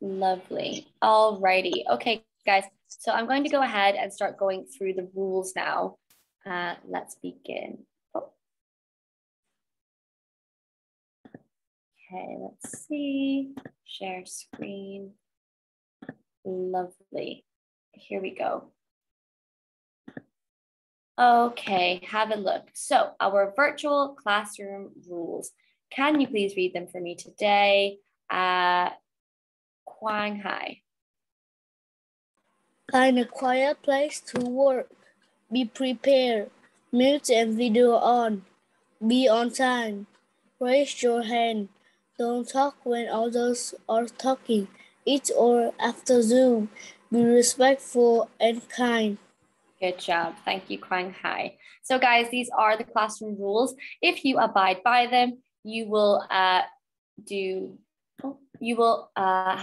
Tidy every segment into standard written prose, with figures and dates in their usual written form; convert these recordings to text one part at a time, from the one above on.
Lovely. All righty. Okay, guys. So I'm going to go ahead and start going through the rules now. Let's begin. Oh. Okay, let's see. Share screen. Lovely. Here we go. Okay, have a look. So our virtual classroom rules. Can you please read them for me today? Quang Hai. Find a quiet place to work. Be prepared. Mute and video on. Be on time. Raise your hand. Don't talk when others are talking. Eat or after Zoom. Be respectful and kind. Good job. Thank you, Quang Hai. So guys, these are the classroom rules. If you abide by them, you will have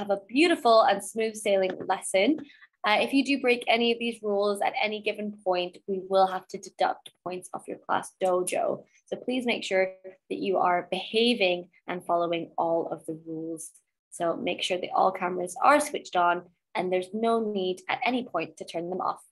a beautiful and smooth sailing lesson. If you do break any of these rules at any given point, we will have to deduct points off your class dojo. So please make sure that you are behaving and following all of the rules. So make sure that all cameras are switched on and there's no need at any point to turn them off.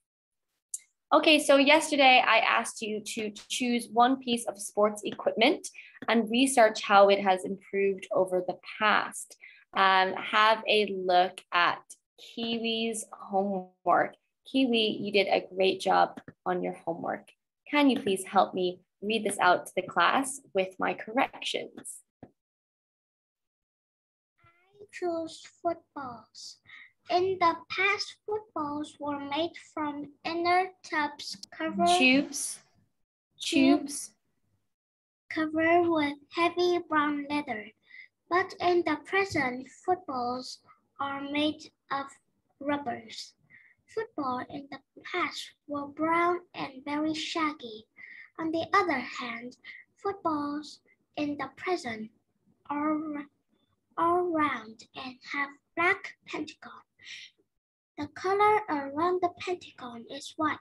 Okay, so yesterday I asked you to choose one piece of sports equipment and research how it has improved over the past. Have a look at Kiwi's homework. Kiwi, you did a great job on your homework. Can you please help me read this out to the class with my corrections? I chose footballs. In the past, footballs were made from inner tubes covered with heavy brown leather. But in the present, footballs are made of rubbers. Footballs in the past were brown and very shaggy. On the other hand, footballs in the present are round and have black pentagon. The color around the pentagon is white.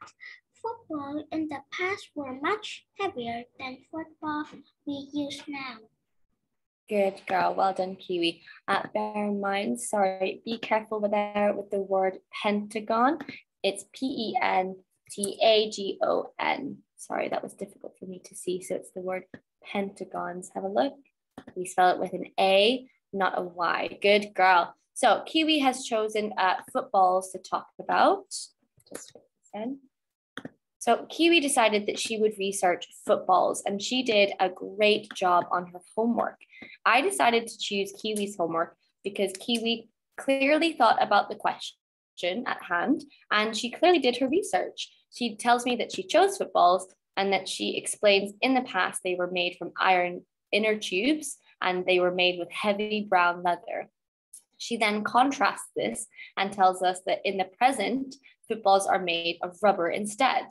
Footballs in the past were much heavier than football we use now. Good girl, well done, Kiwi. Bear in mind, sorry, be careful with the word pentagon. It's P-E-N-T-A-G-O-N. Sorry, that was difficult for me to see. So it's the word pentagons. Have a look. We spell it with an A, not a Y. Good girl. So Kiwi has chosen footballs to talk about. Just put this in. So Kiwi decided that she would research footballs and she did a great job on her homework. I decided to choose Kiwi's homework because Kiwi clearly thought about the question at hand and she clearly did her research. She tells me that she chose footballs and that she explains in the past they were made from iron inner tubes and they were made with heavy brown leather. She then contrasts this and tells us that in the present, footballs are made of rubber instead.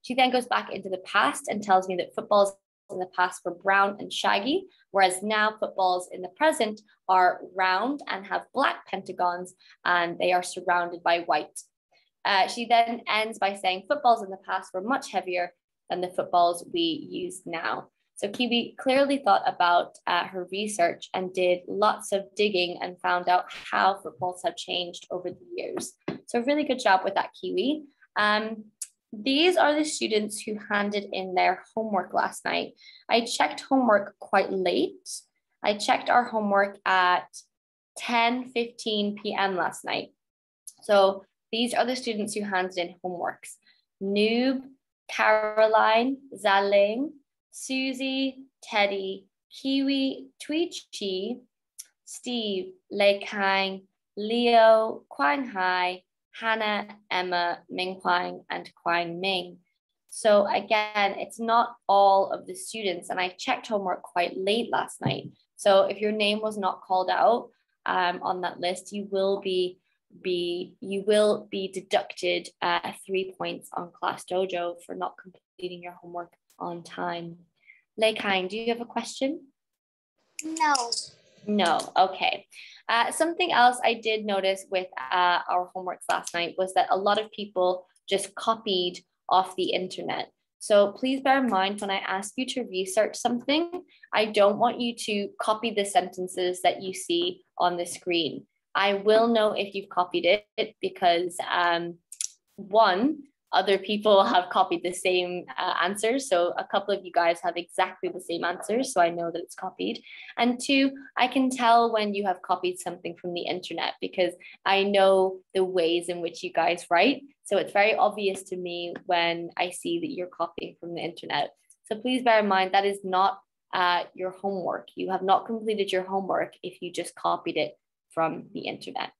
She then goes back into the past and tells me that footballs in the past were brown and shaggy, whereas now footballs in the present are round and have black pentagons and they are surrounded by white. She then ends by saying footballs in the past were much heavier than the footballs we use now. So Kiwi clearly thought about her research and did lots of digging and found out how footballs have changed over the years. So really good job with that, Kiwi. These are the students who handed in their homework last night. I checked homework quite late. I checked our homework at 10:15 p.m. last night. So these are the students who handed in homeworks. Noob, Caroline, Zaling, Susie, Teddy, Kiwi, Tweechy, Steve, Lei Kang, Leo, Quang Hai, Hannah, Emma, Ming Huang, and Quang Ming. So again, it's not all of the students, and I checked homework quite late last night. So if your name was not called out on that list, you will be deducted 3 points on Class Dojo for not completing your homework on time. Lei Kang, do you have a question? No. No, okay. Something else I did notice with our homeworks last night was that a lot of people just copied off the internet. So please bear in mind when I ask you to research something, I don't want you to copy the sentences that you see on the screen. I will know if you've copied it because one, other people have copied the same answers. So a couple of you guys have exactly the same answers. So I know that it's copied. And two, I can tell when you have copied something from the internet because I know the ways in which you guys write. So it's very obvious to me when I see that you're copying from the internet. So please bear in mind that is not your homework. You have not completed your homework if you just copied it from the internet.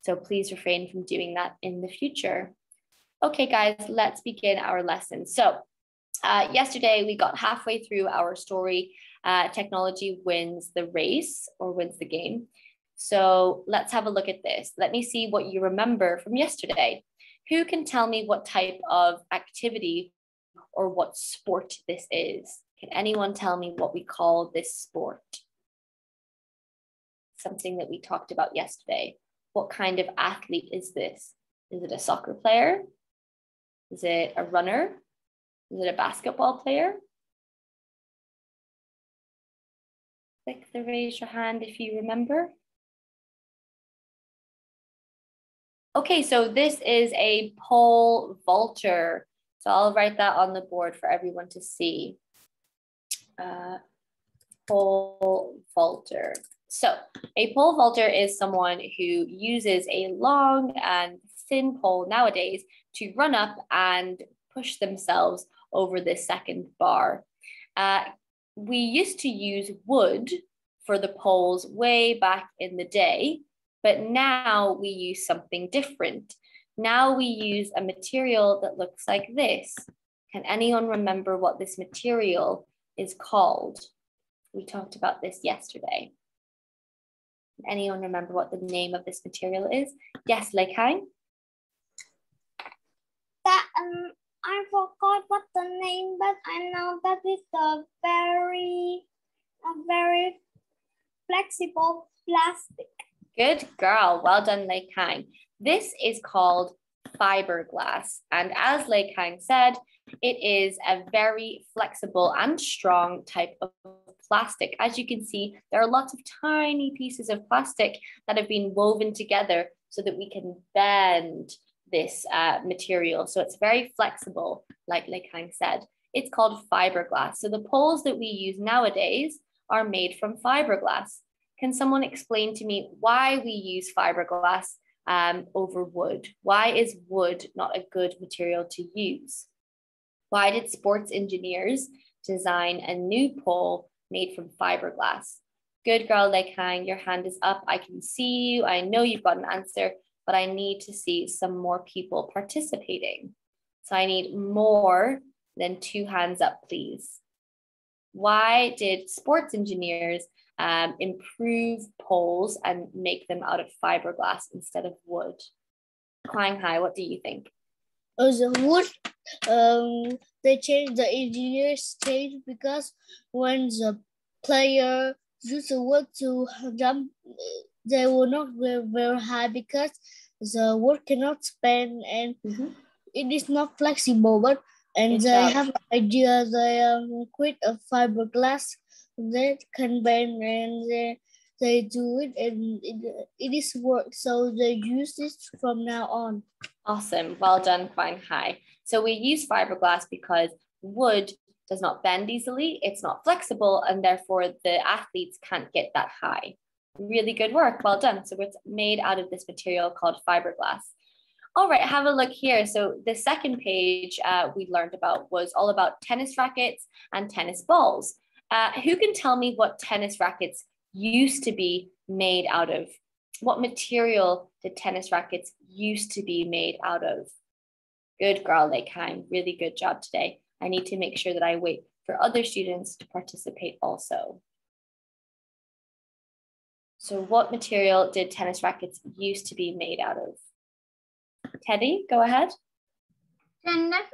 So please refrain from doing that in the future. Okay, guys, let's begin our lesson. So yesterday we got halfway through our story. Technology wins the race or wins the game. So let's have a look at this. Let me see what you remember from yesterday. Who can tell me what type of activity or what sport this is? Can anyone tell me what we call this sport? Something that we talked about yesterday. What kind of athlete is this? Is it a soccer player? Is it a runner? Is it a basketball player? Click the raise your hand if you remember. Okay, so this is a pole vaulter. So I'll write that on the board for everyone to see. Pole vaulter. So a pole vaulter is someone who uses a long and thin pole nowadays to run up and push themselves over the second bar. We used to use wood for the poles way back in the day, but now we use something different. Now we use a material that looks like this. Can anyone remember what this material is called? We talked about this yesterday. Anyone remember what the name of this material is? Yes, Leikang? I forgot what the name, but I know that it's a very flexible plastic. Good girl. Well done, Leikang. This is called fiberglass. And as Leikang said, it is a very flexible and strong type of plastic. As you can see, there are lots of tiny pieces of plastic that have been woven together so that we can bend this material. So it's very flexible, like Leikang said. It's called fiberglass. So the poles that we use nowadays are made from fiberglass. Can someone explain to me why we use fiberglass over wood? Why is wood not a good material to use? Why did sports engineers design a new pole made from fiberglass? Good girl, Leikang, your hand is up. I can see you. I know you've got an answer, but I need to see some more people participating. So I need more than 2 hands up, please. Why did sports engineers improve poles and make them out of fiberglass instead of wood? Kwang Hai, what do you think? The wood, the engineers changed because when the player used the wood to jump, they will not go very high because the wood cannot bend and it is not flexible. But and they have an idea they create a fiberglass that can bend and they do it and it is work. So they use this from now on. Awesome. Well done, Kwang Hai. So we use fiberglass because wood does not bend easily, it's not flexible, and therefore the athletes can't get that high. Really good work. Well done. So it's made out of this material called fiberglass. All right, have a look here. So the second page we learned about was all about tennis rackets and tennis balls. Who can tell me what tennis rackets used to be made out of? What material did tennis rackets used to be made out of? Good girl, Leikang. Really good job today. I need to make sure that I wait for other students to participate also. So what material did tennis rackets used to be made out of? Teddy, go ahead. Tennis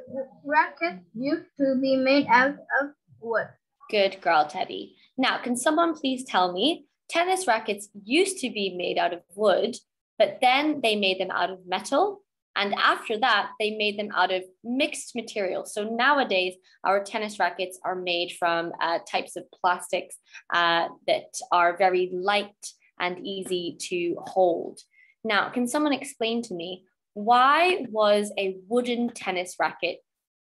rackets used to be made out of wood. Good girl, Teddy. Now, can someone please tell me, tennis rackets used to be made out of wood, but then they made them out of metal. And after that, they made them out of mixed materials. So nowadays, our tennis rackets are made from types of plastics that are very light and easy to hold. Now, can someone explain to me, why was a wooden tennis racket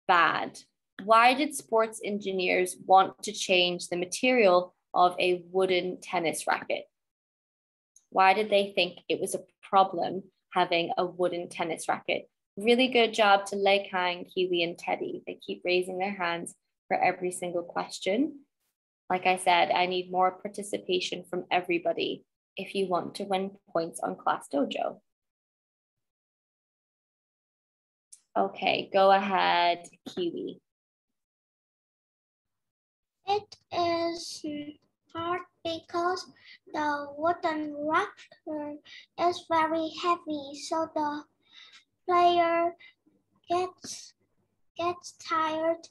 bad? Why did sports engineers want to change the material of a wooden tennis racket? Why did they think it was a problem having a wooden tennis racket? Really good job to Lei Kang, Kiwi, and Teddy. They keep raising their hands for every single question. Like I said, I need more participation from everybody if you want to win points on Class Dojo. Okay, go ahead, Kiwi. It is hard because the wooden racket is very heavy, so the player gets tired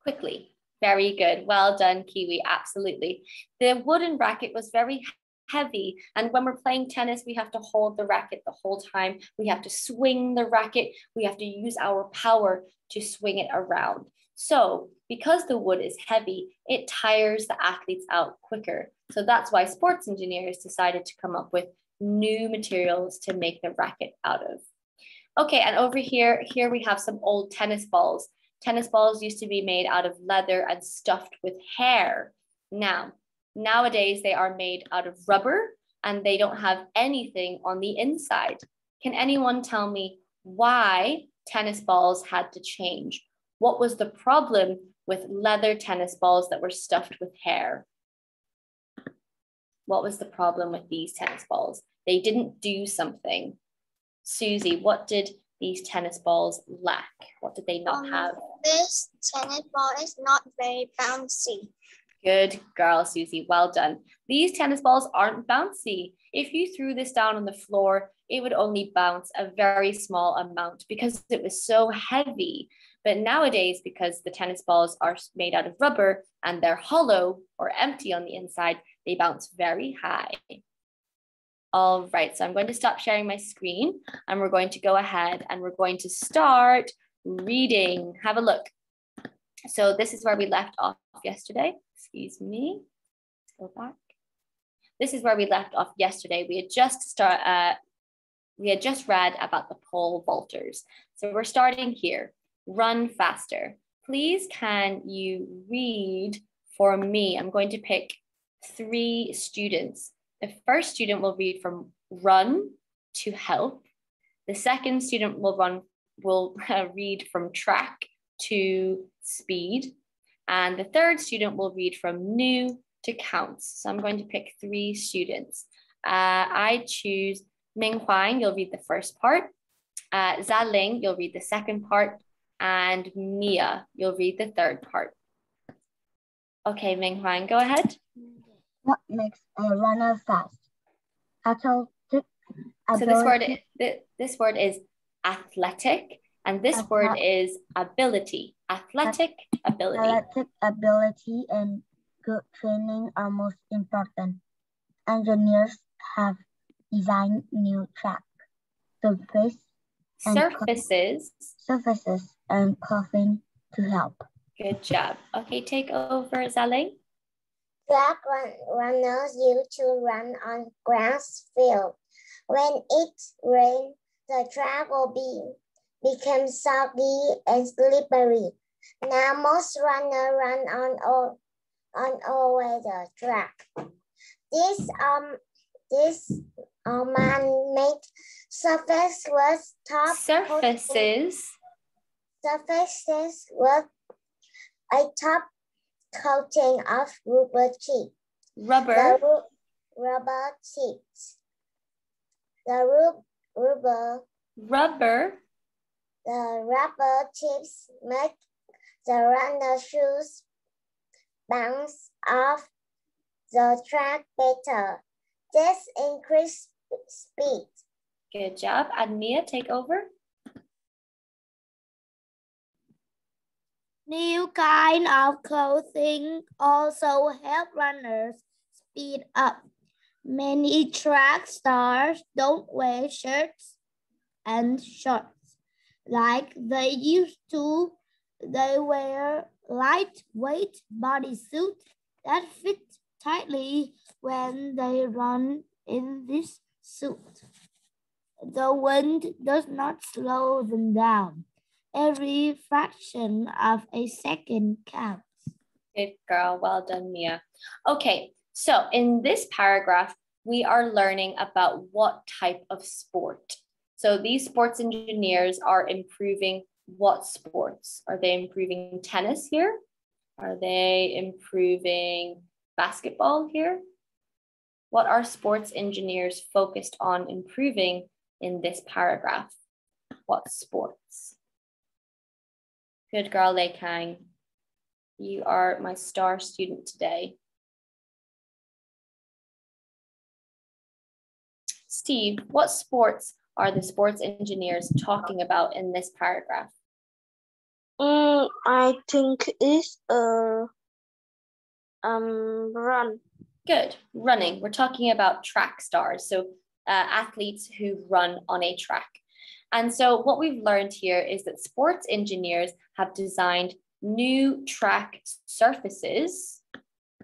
Quickly. Very good. Well done, Kiwi. Absolutely. The wooden racket was very heavy. And when we're playing tennis, we have to hold the racket the whole time. We have to swing the racket. We have to use our power to swing it around. So because the wood is heavy, it tires the athletes out quicker. So that's why sports engineers decided to come up with new materials to make the racket out of. Okay, and over here we have some old tennis balls. Tennis balls used to be made out of leather and stuffed with hair. Nowadays they are made out of rubber and they don't have anything on the inside. Can anyone tell me why tennis balls had to change? What was the problem with leather tennis balls that were stuffed with hair? What was the problem with these tennis balls? They didn't do something. Susie, what did these tennis balls lack? What did they not have? This tennis ball is not very bouncy. Good girl, Susie. Well done. These tennis balls aren't bouncy. If you threw this down on the floor, it would only bounce a very small amount because it was so heavy. But nowadays, because the tennis balls are made out of rubber and they're hollow or empty on the inside, they bounce very high. All right, so I'm going to stop sharing my screen and we're going to go ahead and we're going to start reading. Have a look. So this is where we left off yesterday. Excuse me. Let's go back. This is where we left off yesterday. We had just read about the pole vaulters. So we're starting here. Run faster. Please, can you read for me? I'm going to pick 3 students. The first student will read from run to help. The second student will read from track to speed. And the third student will read from new to counts. So I'm going to pick 3 students. I choose Ming Huang, you'll read the first part. Zha Ling, you'll read the second part. And Mia, you'll read the third part. Okay, Ming Huang, go ahead. What makes a runner fast? Athletic ability. So this word is athletic, and this word is ability. Athletic ability. Athletic ability and good training are most important. Engineers have designed new track, surfaces and coughing to help. Good job. Okay, take over, Zha Ling. Track runners used to run on grass field. When it rains, the track will become soggy and slippery. Now most runners run on the track. This man-made surface was top surfaces with a top coating of rubber chips. Rubber chips. The rubber chips make the runner shoes bounce off the track better. This increases speed. Good job. And Mia, take over. New kind of clothing also help runners speed up. Many track stars don't wear shirts and shorts like they used to. They wear lightweight bodysuits that fit tightly when they run in this suit. The wind does not slow them down. Every fraction of a second counts. Good girl, well done, Mia. Okay, so in this paragraph, we are learning about what type of sport. So these sports engineers are improving what sports? Are they improving tennis here? Are they improving basketball here? What are sports engineers focused on improving in this paragraph? What sports? Good girl, Lei Kang. You are my star student today. Steve, what sports are the sports engineers talking about in this paragraph? I think it's run. Good, running. We're talking about track stars, so athletes who run on a track. And so what we've learned here is that sports engineers have designed new track surfaces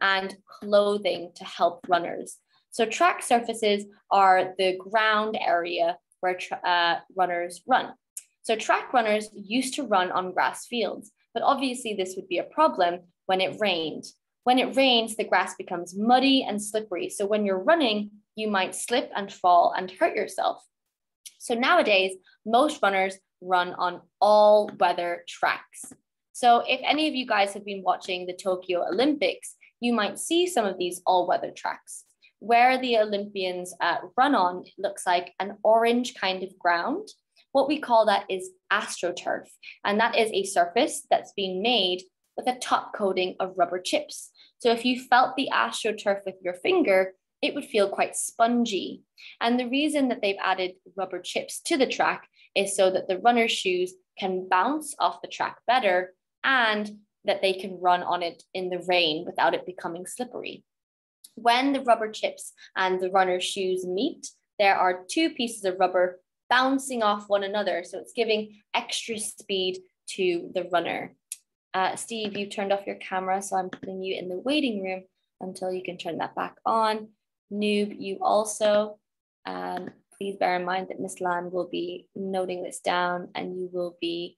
and clothing to help runners. So track surfaces are the ground area where runners run. So track runners used to run on grass fields, but obviously this would be a problem when it rained. When it rains, the grass becomes muddy and slippery. So when you're running, you might slip and fall and hurt yourself. So nowadays, most runners run on all weather tracks. So if any of you guys have been watching the Tokyo Olympics, you might see some of these all weather tracks. Where the Olympians run on, it looks like an orange kind of ground. What we call that is AstroTurf. And that is a surface that's been made with a top coating of rubber chips. So if you felt the AstroTurf with your finger, it would feel quite spongy. And the reason that they've added rubber chips to the track is so that the runner's shoes can bounce off the track better and that they can run on it in the rain without it becoming slippery. When the rubber chips and the runner's shoes meet, there are two pieces of rubber bouncing off one another. So it's giving extra speed to the runner. Steve, you turned off your camera, so I'm putting you in the waiting room until you can turn that back on. Noob, you also. Please bear in mind that Miss Lan will be noting this down and you will be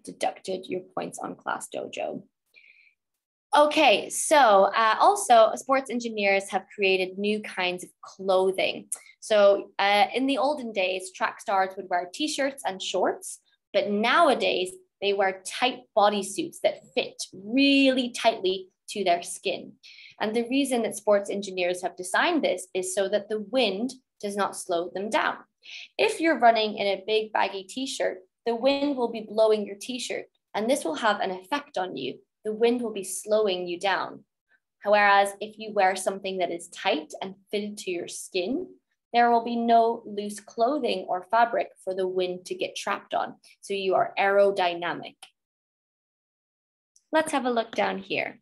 deducted your points on Class Dojo. Okay, so also sports engineers have created new kinds of clothing. So in the olden days, track stars would wear t-shirts and shorts, but nowadays they wear tight bodysuits that fit really tightly to their skin. And the reason that sports engineers have designed this is so that the wind does not slow them down. If you're running in a big baggy t-shirt, the wind will be blowing your t-shirt and this will have an effect on you. The wind will be slowing you down. Whereas if you wear something that is tight and fitted to your skin, there will be no loose clothing or fabric for the wind to get trapped on. So you are aerodynamic. Let's have a look down here.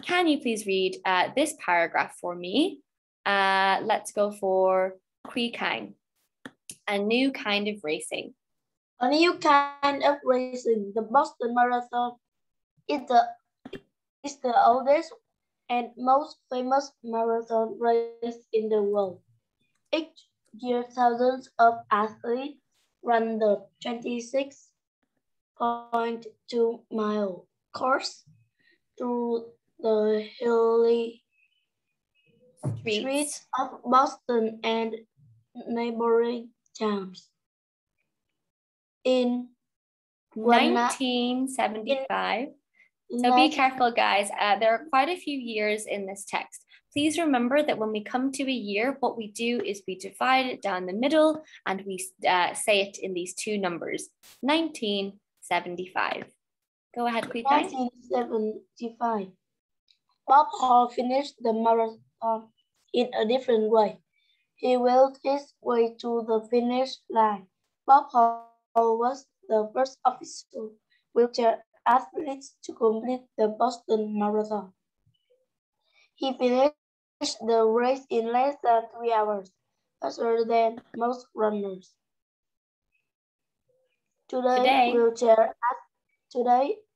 Can you please read this paragraph for me? Let's go for Kui Kang. A new kind of racing. A new kind of racing, the Boston Marathon, is the oldest and most famous marathon race in the world. Each year, thousands of athletes run the 26.2 mile course through the hilly streets of Boston and neighboring towns. In 1975. So be careful, guys. There are quite a few years in this text. Please remember that when we come to a year, what we do is we divide it down the middle and we say it in these two numbers, 1975. Go ahead, Kui Kang. 1975. Bob Hall finished the marathon in a different way. He wheeled his way to the finish line. Bob Hall was the first official wheelchair athlete to complete the Boston Marathon. He finished the race in less than 3 hours, faster than most runners. Today,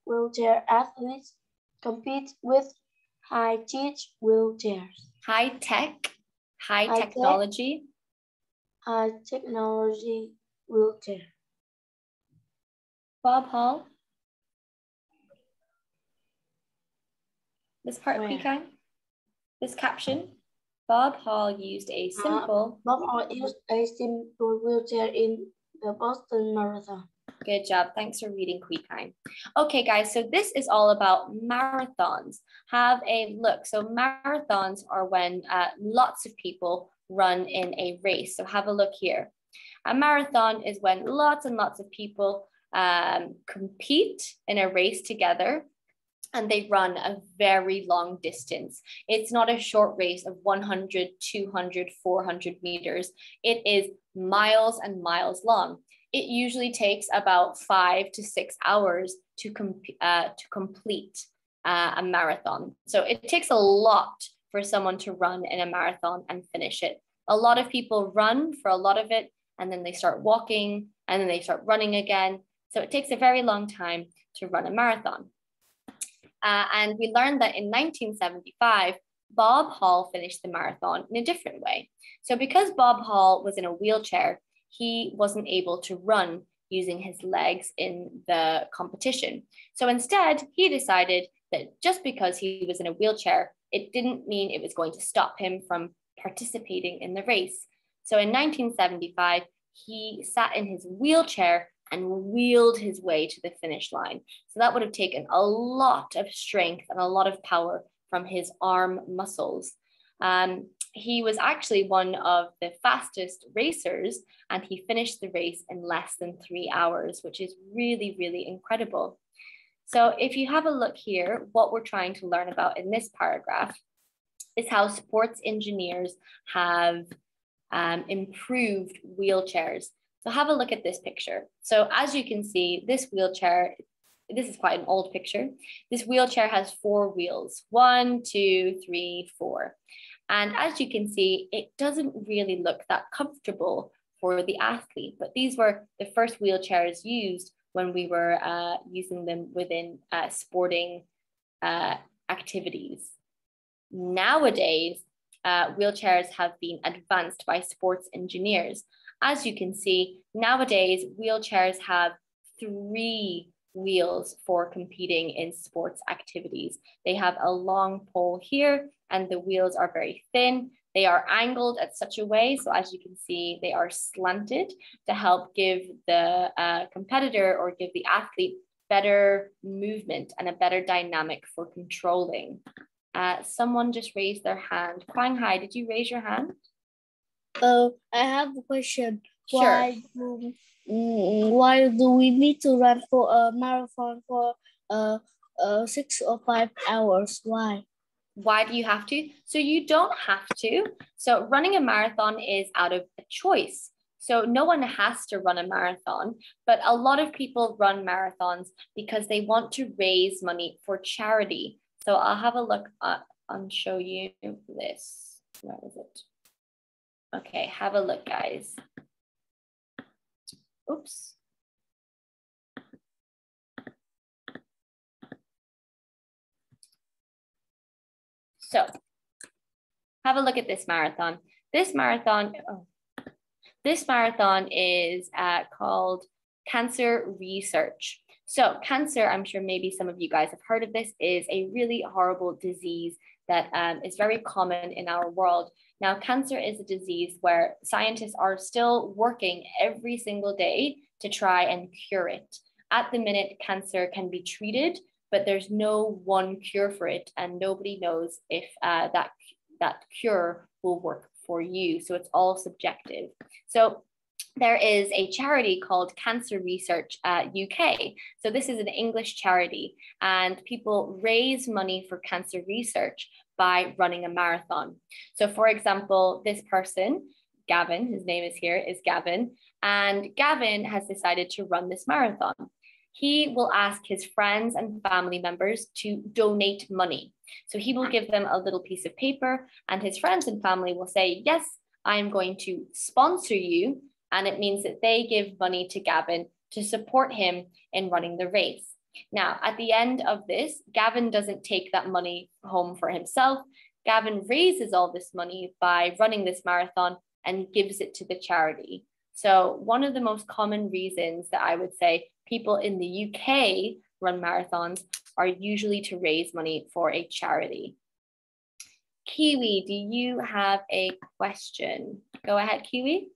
wheelchair athletes compete with High-tech wheelchairs. High tech, high High-tech. technology. High technology wheelchair. Bob Hall. This part, Where? Pecan. This caption. Bob Hall used a simple. Bob Hall used a simple wheelchair in the Boston Marathon. Good job. Thanks for reading, Queekine. Okay, guys, so this is all about marathons. Have a look. So marathons are when lots of people run in a race. So have a look here. A marathon is when lots and lots of people compete in a race together, and they run a very long distance. It's not a short race of 100, 200, 400 meters. It is miles and miles long. It usually takes about 5 to 6 hours to complete a marathon. So it takes a lot for someone to run in a marathon and finish it. A lot of people run for a lot of it, and then they start walking, and then they start running again. So it takes a very long time to run a marathon. And we learned that in 1975, Bob Hall finished the marathon in a different way. So because Bob Hall was in a wheelchair, he wasn't able to run using his legs in the competition. So instead, he decided that just because he was in a wheelchair, it didn't mean it was going to stop him from participating in the race. So in 1975, he sat in his wheelchair and wheeled his way to the finish line. So that would have taken a lot of strength and a lot of power from his arm muscles. He was actually one of the fastest racers, and he finished the race in less than 3 hours, which is really, really incredible. So if you have a look here, what we're trying to learn about in this paragraph is how sports engineers have improved wheelchairs. So have a look at this picture. So as you can see, this wheelchair, this is quite an old picture. This wheelchair has 4 wheels, 1, 2, 3, 4. And as you can see, it doesn't really look that comfortable for the athlete, but these were the first wheelchairs used when we were using them within sporting activities. Nowadays, wheelchairs have been advanced by sports engineers. As you can see, nowadays, wheelchairs have 3 wheels for competing in sports activities. They have a long pole here, and the wheels are very thin. They are angled at such a way, so as you can see, they are slanted to help give the competitor or give the athlete better movement and a better dynamic for controlling. Someone just raised their hand. Quang Hai, did you raise your hand? I have a question. Sure. Why do we need to run for a marathon for 6 or 5 hours? Why? Why do you have to? So you don't have to. So running a marathon is out of a choice. So no one has to run a marathon, but a lot of people run marathons because they want to raise money for charity. So I'll have a look and show you this. Where is it? Okay, have a look, guys. Oops. So have a look at this marathon. This marathon is called cancer research. So cancer, I'm sure maybe some of you guys have heard of this, is a really horrible disease that is very common in our world. Now, cancer is a disease where scientists are still working every single day to try and cure it. At the minute, cancer can be treated, but there's no one cure for it, and nobody knows if that cure will work for you. So it's all subjective. So there is a charity called Cancer Research UK. So this is an English charity, and people raise money for cancer research by running a marathon. So for example, this person, Gavin, his name is here, is Gavin, and Gavin has decided to run this marathon. He will ask his friends and family members to donate money. So he will give them a little piece of paper, and his friends and family will say, yes, I'm going to sponsor you. And it means that they give money to Gavin to support him in running the race. Now, at the end of this, Gavin doesn't take that money home for himself. Gavin raises all this money by running this marathon and gives it to the charity. So one of the most common reasons that I would say people in the UK run marathons are usually to raise money for a charity. Kiwi, do you have a question? Go ahead, Kiwi.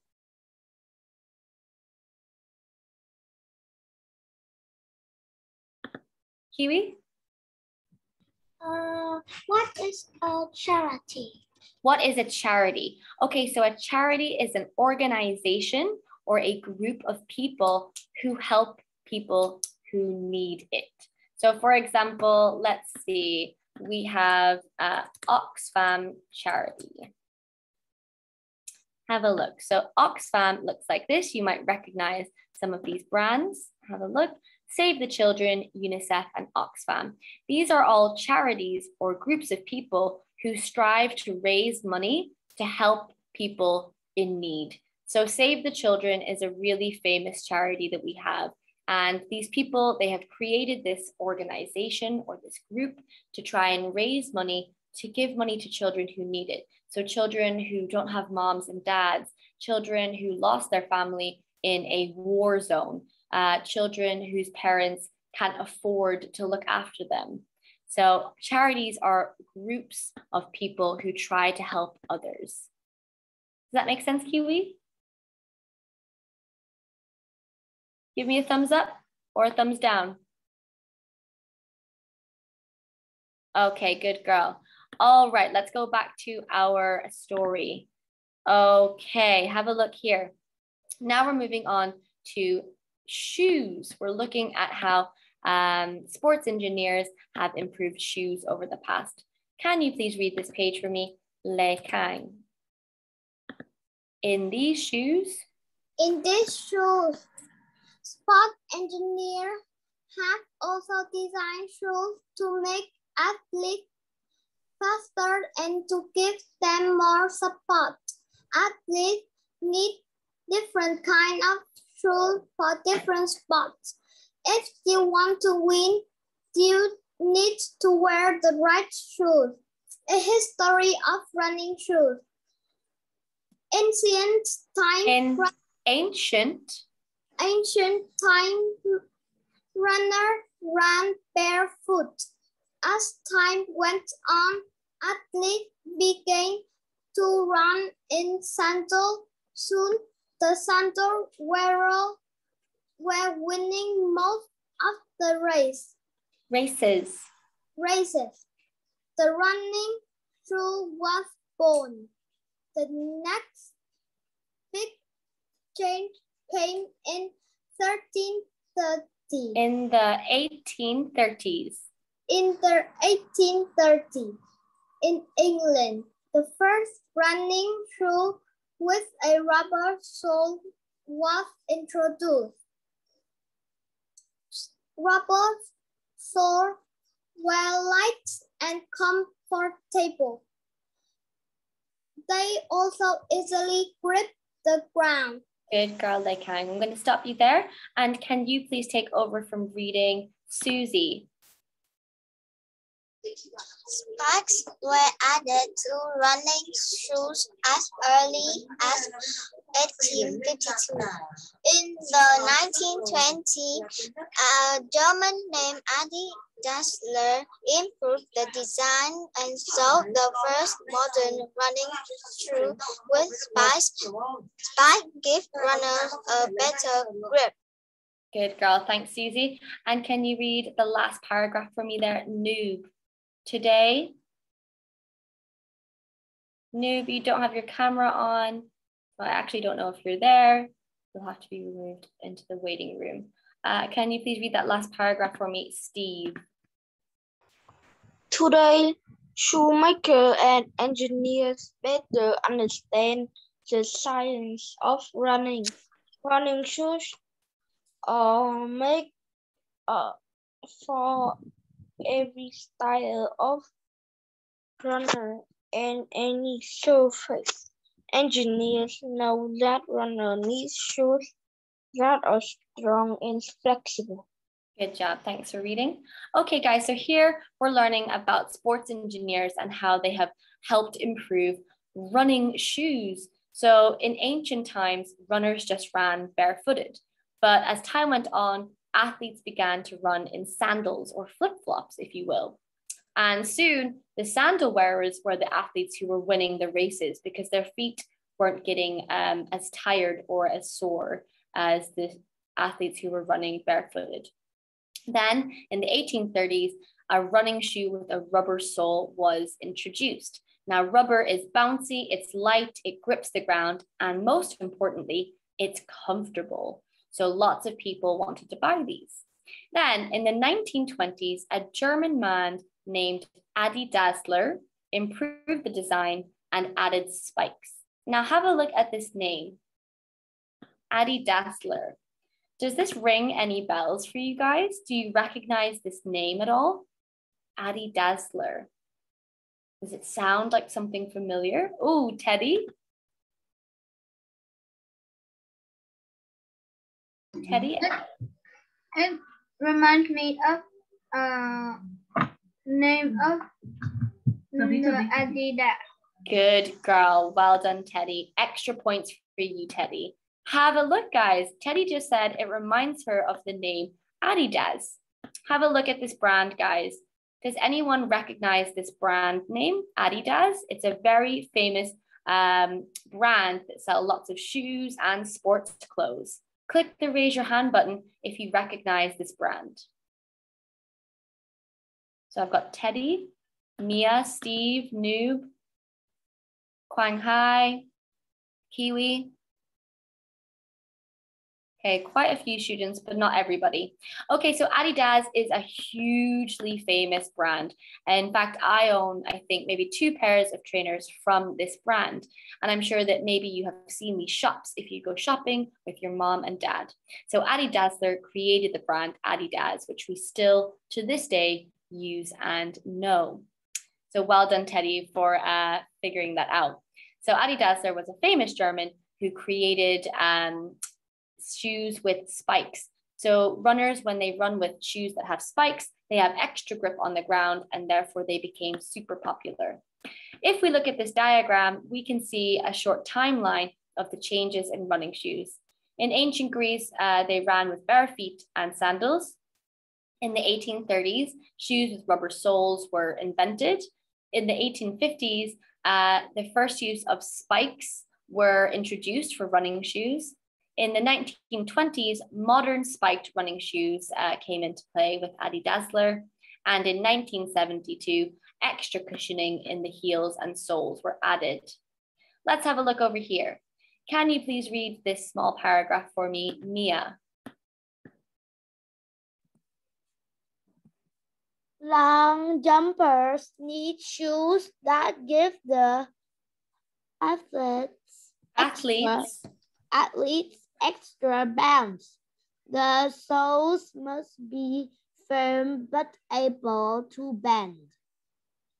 Kiwi? What is a charity? What is a charity? Okay, so a charity is an organization or a group of people who help people who need it. So for example, let's see, we have Oxfam charity. Have a look. So Oxfam looks like this. You might recognize some of these brands. Have a look. Save the Children, UNICEF, and Oxfam. These are all charities or groups of people who strive to raise money to help people in need. So Save the Children is a really famous charity that we have. And these people, they have created this organization or this group to try and raise money to give money to children who need it. So children who don't have moms and dads, children who lost their family in a war zone, children whose parents can't afford to look after them. So charities are groups of people who try to help others. Does that make sense, Kiwi? Give me a thumbs up or a thumbs down. Okay, good girl. All right, let's go back to our story. Okay, have a look here. Now we're moving on to shoes. We're looking at how sports engineers have improved shoes over the past. Can you please read this page for me? Le Kang. In these shoes. In these shoes, sport engineers have also designed shoes to make athletes faster and to give them more support. Athletes need different kind of shoes for different sports. If you want to win, you need to wear the right shoes. A history of running shoes. Ancient time runner ran barefoot. As time went on, athletes began to run in sandals. Soon, the sandal wearers were winning most of the races. The running shoe was born. The next big change came in 1330. In the 1830s. In the 1830s, in England, the first running shoe with a rubber sole was introduced. Rubber soles were light and comfortable. They also easily grip the ground. Good girl, Le Kang. I'm going to stop you there. And can you please take over from reading Susie? Spikes were added to running shoes as early as 1852. In the 1920s, a German named Adi Dassler improved the design and sold the first modern running shoe with spikes. Spikes give runners a better grip. Good girl. Thanks, Susie. And can you read the last paragraph for me there? Noob. Today, Noob, you don't have your camera on. So I actually don't know if you're there. You'll have to be removed into the waiting room. Can you please read that last paragraph for me, Steve? Today, shoemakers and engineers better understand the science of running. Running shoes are made for every style of runner and any surface. Engineers know that runner needs shoes that are strong and flexible. Good job. Thanks for reading. Okay, guys, so here we're learning about sports engineers and how they have helped improve running shoes. So in ancient times, runners just ran barefooted. But as time went on, athletes began to run in sandals or flip-flops, if you will. And soon the sandal wearers were the athletes who were winning the races because their feet weren't getting as tired or as sore as the athletes who were running barefooted. Then in the 1830s, a running shoe with a rubber sole was introduced. Now, rubber is bouncy, it's light, it grips the ground, and most importantly, it's comfortable. So lots of people wanted to buy these. Then in the 1920s, a German man named Adi Dassler improved the design and added spikes. Now have a look at this name, Adi Dassler. Does this ring any bells for you guys? Do you recognize this name at all? Adi Dassler. Does it sound like something familiar? Oh, Teddy. Teddy? It reminds me of name of Adidas. Good girl. Well done, Teddy. Extra points for you, Teddy. Have a look, guys. Teddy just said it reminds her of the name Adidas. Have a look at this brand, guys. Does anyone recognize this brand name, Adidas? It's a very famous brand that sells lots of shoes and sports clothes. Click the raise your hand button if you recognize this brand. So I've got Teddy, Mia, Steve, Noob, Quang Hai, Kiwi. Okay, quite a few students, but not everybody. Okay, so Adidas is a hugely famous brand. In fact, I own, I think, maybe 2 pairs of trainers from this brand. And I'm sure that maybe you have seen these shops if you go shopping with your mom and dad. So Adi Dassler created the brand Adidas, which we still, to this day, use and know. So well done, Teddy, for figuring that out. So Adi Dassler was a famous German who created shoes with spikes. So runners, when they run with shoes that have spikes, they have extra grip on the ground and therefore they became super popular. If we look at this diagram, we can see a short timeline of the changes in running shoes. In ancient Greece, they ran with bare feet and sandals. In the 1830s, shoes with rubber soles were invented. In the 1850s, the first use of spikes were introduced for running shoes. In the 1920s, modern spiked running shoes came into play with Adi Dassler. And in 1972, extra cushioning in the heels and soles were added. Let's have a look over here. Can you please read this small paragraph for me, Mia? Long jumpers need shoes that give the athletes extra bounce. The soles must be firm but able to bend.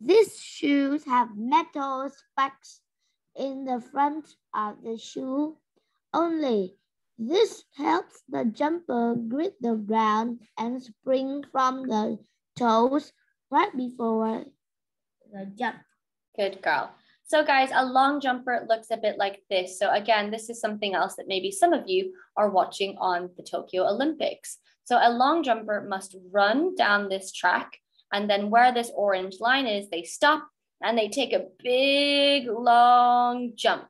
These shoes have metal spikes in the front of the shoe only. This helps the jumper grip the ground and spring from the toes right before the jump. Good girl. So guys, a long jumper looks a bit like this. So again, this is something else that maybe some of you are watching on the Tokyo Olympics. So a long jumper must run down this track, and then where this orange line is, they stop and they take a big long jump.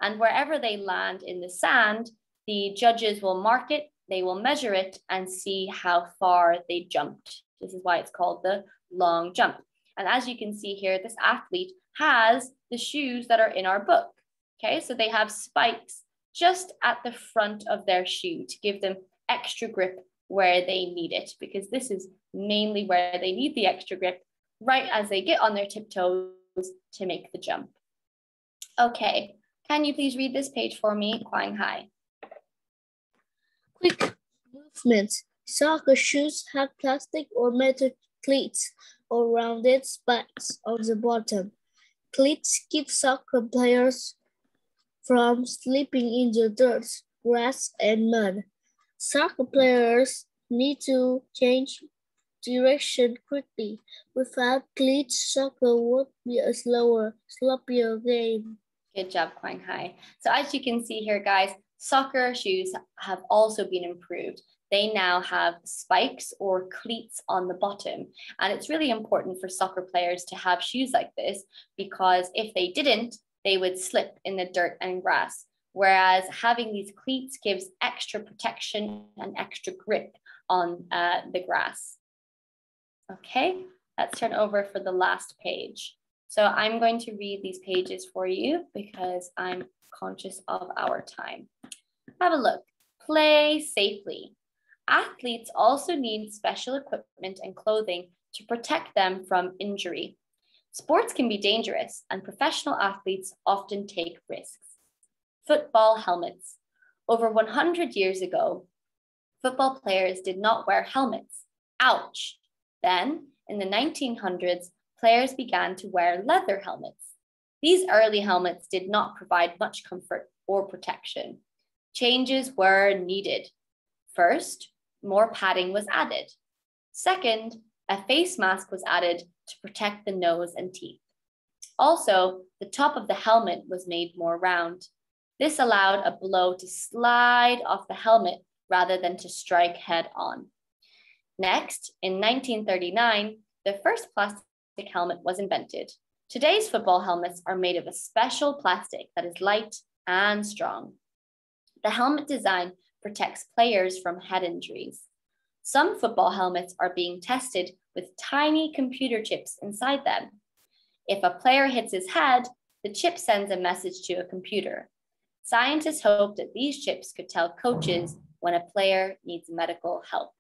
And wherever they land in the sand, the judges will mark it, they will measure it and see how far they jumped. This is why it's called the long jump. And as you can see here, this athlete has the shoes that are in our book. Okay, so they have spikes just at the front of their shoe to give them extra grip where they need it, because this is mainly where they need the extra grip, right as they get on their tiptoes to make the jump. Okay, can you please read this page for me, Quang Hai? Quick movements. Soccer shoes have plastic or metal cleats or rounded spikes on the bottom. Cleats keep soccer players from slipping in the dirt, grass, and mud. Soccer players need to change direction quickly. Without cleats, soccer would be a slower, sloppier game. Good job, Quang Hai. So as you can see here, guys, soccer shoes have also been improved. They now have spikes or cleats on the bottom. And it's really important for soccer players to have shoes like this because if they didn't, they would slip in the dirt and grass. Whereas having these cleats gives extra protection and extra grip on the grass. Okay, let's turn over for the last page. So I'm going to read these pages for you because I'm conscious of our time. Have a look. Play safely. Athletes also need special equipment and clothing to protect them from injury. Sports can be dangerous and professional athletes often take risks. Football helmets. Over 100 years ago, football players did not wear helmets. Ouch! Then, in the 1900s, players began to wear leather helmets. These early helmets did not provide much comfort or protection. Changes were needed. First, more padding was added. Second, a face mask was added to protect the nose and teeth. Also, the top of the helmet was made more round. This allowed a blow to slide off the helmet rather than to strike head on. Next, in 1939, the first plastic helmet was invented. Today's football helmets are made of a special plastic that is light and strong. The helmet design protects players from head injuries. Some football helmets are being tested with tiny computer chips inside them. If a player hits his head, the chip sends a message to a computer. Scientists hope that these chips could tell coaches when a player needs medical help.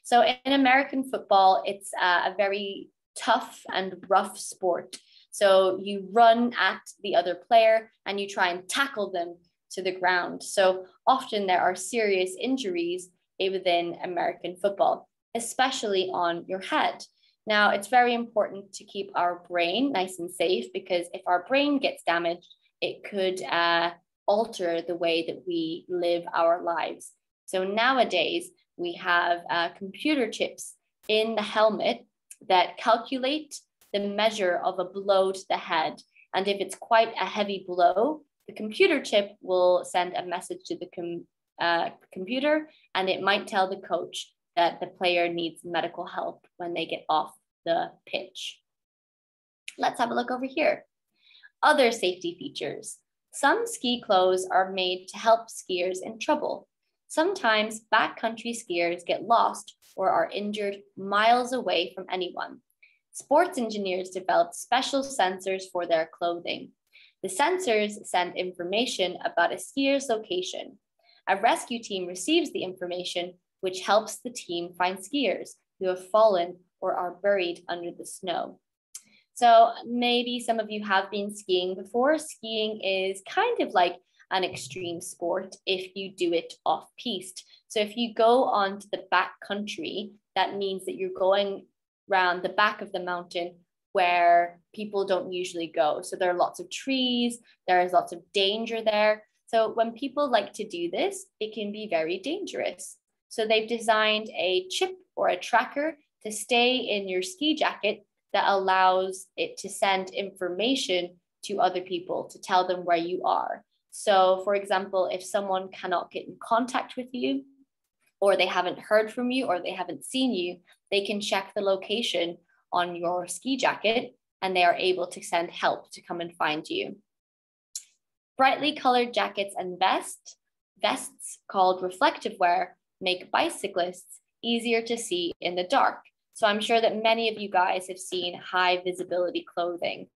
So in American football, it's a very tough and rough sport. So you run at the other player and you try and tackle them to the ground. So often there are serious injuries within American football, especially on your head. Now, it's very important to keep our brain nice and safe because if our brain gets damaged, it could alter the way that we live our lives. So nowadays, we have computer chips in the helmet that calculate the measure of a blow to the head. And if it's quite a heavy blow, the computer chip will send a message to the computer, and it might tell the coach that the player needs medical help when they get off the pitch. Let's have a look over here. Other safety features. Some ski clothes are made to help skiers in trouble. Sometimes backcountry skiers get lost or are injured miles away from anyone. Sports engineers developed special sensors for their clothing. The sensors send information about a skier's location. A rescue team receives the information, which helps the team find skiers who have fallen or are buried under the snow. So maybe some of you have been skiing before. Skiing is kind of like an extreme sport if you do it off-piste. So if you go onto the back country, that means that you're going around the back of the mountain where people don't usually go. So there are lots of trees, there is lots of danger there. So when people like to do this, it can be very dangerous. So they've designed a chip or a tracker to stay in your ski jacket that allows it to send information to other people to tell them where you are. So for example, if someone cannot get in contact with you, or they haven't heard from you, or they haven't seen you, they can check the location on your ski jacket and they are able to send help to come and find you. Brightly colored jackets and vests called reflective wear, make bicyclists easier to see in the dark. So I'm sure that many of you guys have seen high visibility clothing.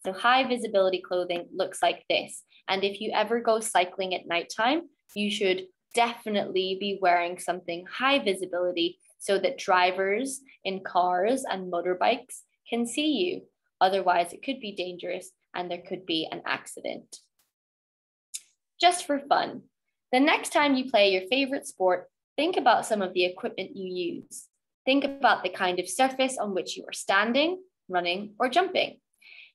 So high visibility clothing looks like this. And if you ever go cycling at nighttime, you should definitely be wearing something high visibility so that drivers in cars and motorbikes can see you. Otherwise, it could be dangerous and there could be an accident. Just for fun, the next time you play your favorite sport, think about some of the equipment you use. Think about the kind of surface on which you are standing, running, or jumping.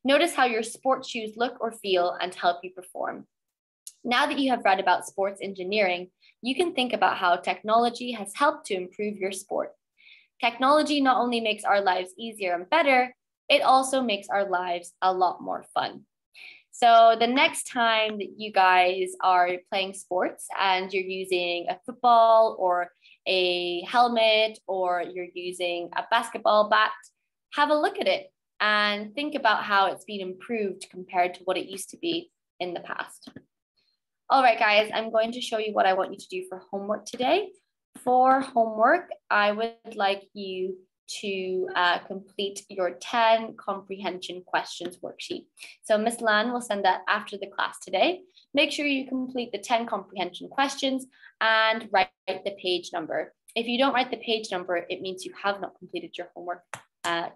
Notice how your sports shoes look or feel and help you perform. Now that you have read about sports engineering, you can think about how technology has helped to improve your sport. Technology not only makes our lives easier and better, it also makes our lives a lot more fun. So the next time that you guys are playing sports and you're using a football or a helmet or you're using a basketball bat, have a look at it and think about how it's been improved compared to what it used to be in the past. All right, guys, I'm going to show you what I want you to do for homework today. For homework, I would like you to complete your 10 comprehension questions worksheet. So Miss Lan will send that after the class today. Make sure you complete the 10 comprehension questions and write the page number. If you don't write the page number, it means you have not completed your homework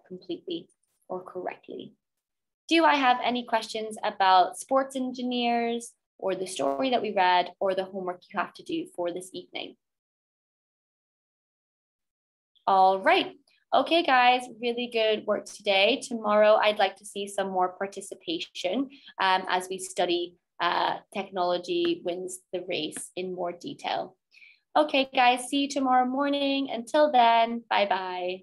completely or correctly. Do I have any questions about sports engineers or the story that we read or the homework you have to do for this evening? All right. Okay, guys, really good work today. Tomorrow, I'd like to see some more participation as we study technology wins the race in more detail. Okay, guys, see you tomorrow morning. Until then, bye-bye.